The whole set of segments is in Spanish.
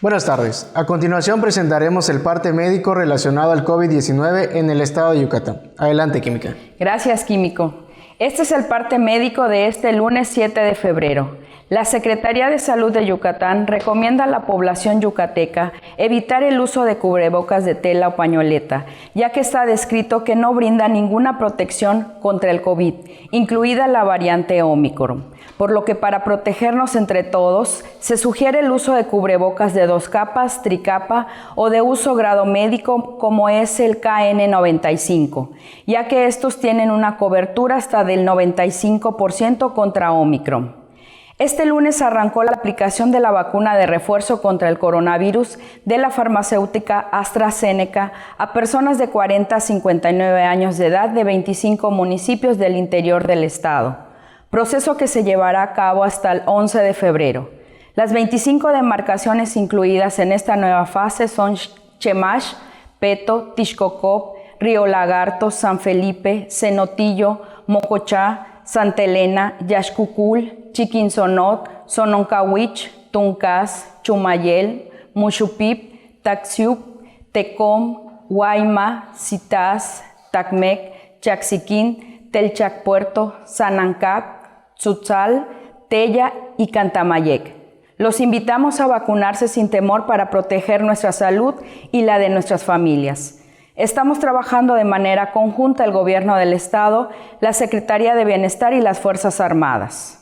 Buenas tardes. A continuación presentaremos el parte médico relacionado al COVID-19 en el estado de Yucatán. Adelante, Química. Gracias, Químico. Este es el parte médico de este lunes 7 de febrero. La Secretaría de Salud de Yucatán recomienda a la población yucateca evitar el uso de cubrebocas de tela o pañoleta, ya que está descrito que no brinda ninguna protección contra el COVID, incluida la variante Omicron. Por lo que para protegernos entre todos, se sugiere el uso de cubrebocas de 2 capas, tricapa o de uso grado médico como es el KN95, ya que estos tienen una cobertura hasta del 95% contra Omicron. Este lunes arrancó la aplicación de la vacuna de refuerzo contra el coronavirus de la farmacéutica AstraZeneca a personas de 40 a 59 años de edad de 25 municipios del interior del estado, proceso que se llevará a cabo hasta el 11 de febrero. Las 25 demarcaciones incluidas en esta nueva fase son Chemash, Peto, Tixcocop, Río Lagarto, San Felipe, Cenotillo, Mocochá, Santa Elena, Yaxcucul, Chiquinzonot, Sononcahuich, Tuncas, Chumayel, Muxupip, Taxiup, Tecom, Guayma, Citas, Tacmec, Chaxiquín, Telchacpuerto, Sanancac, Tzutzal, Tella y Cantamayec. Los invitamos a vacunarse sin temor para proteger nuestra salud y la de nuestras familias. Estamos trabajando de manera conjunta el Gobierno del Estado, la Secretaría de Bienestar y las Fuerzas Armadas.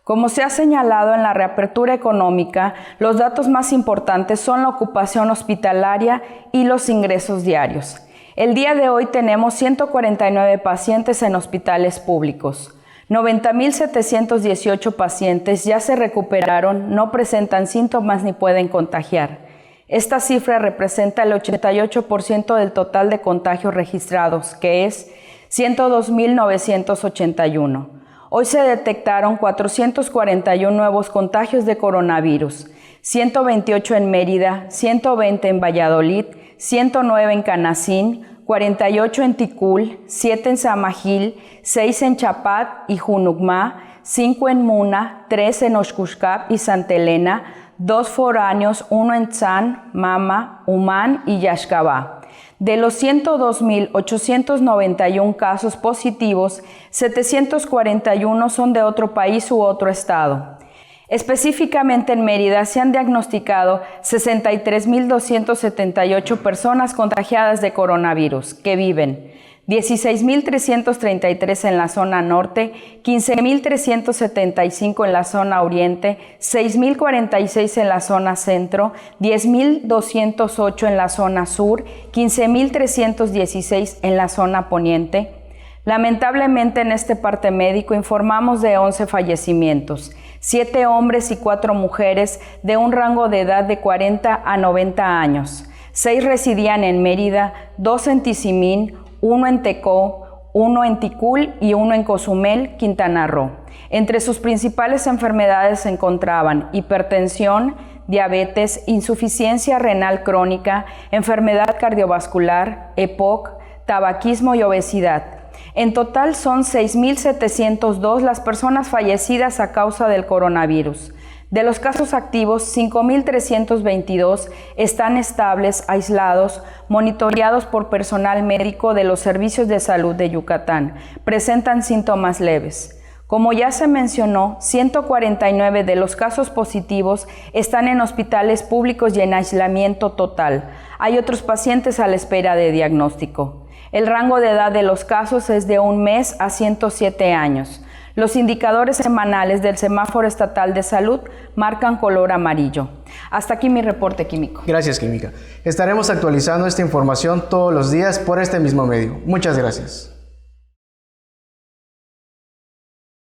Como se ha señalado en la reapertura económica, los datos más importantes son la ocupación hospitalaria y los ingresos diarios. El día de hoy tenemos 149 pacientes en hospitales públicos. 90,718 pacientes ya se recuperaron, no presentan síntomas ni pueden contagiar. Esta cifra representa el 88% del total de contagios registrados, que es 102,981. Hoy se detectaron 441 nuevos contagios de coronavirus, 128 en Mérida, 120 en Valladolid, 109 en Canacín, 48 en Ticul, 7 en Samajil, 6 en Chapat y Junucmá, 5 en Muna, 3 en Oxcuscap y Santa Elena, 2 foráneos, 1 en Tzán, Mama, Humán y Yaxcabá. De los 102,891 casos positivos, 741 son de otro país u otro estado. Específicamente en Mérida se han diagnosticado 63,278 personas contagiadas de coronavirus que viven 16,333 en la zona norte, 15,375 en la zona oriente, 6,046 en la zona centro, 10,208 en la zona sur, 15,316 en la zona poniente. Lamentablemente en este parte médico informamos de 11 fallecimientos, 7 hombres y 4 mujeres de un rango de edad de 40 a 90 años. 6 residían en Mérida, 2 en Tizimín, 1 en Tecó, 1 en Ticul y 1 en Cozumel, Quintana Roo. Entre sus principales enfermedades se encontraban hipertensión, diabetes, insuficiencia renal crónica, enfermedad cardiovascular, EPOC, tabaquismo y obesidad. En total son 6,702 las personas fallecidas a causa del coronavirus. De los casos activos, 5,322 están estables, aislados, monitoreados por personal médico de los servicios de salud de Yucatán. Presentan síntomas leves. Como ya se mencionó, 149 de los casos positivos están en hospitales públicos y en aislamiento total. Hay otros pacientes a la espera de diagnóstico. El rango de edad de los casos es de 1 mes a 107 años. Los indicadores semanales del Semáforo Estatal de Salud marcan color amarillo. Hasta aquí mi reporte, Químico. Gracias, Química. Estaremos actualizando esta información todos los días por este mismo medio. Muchas gracias.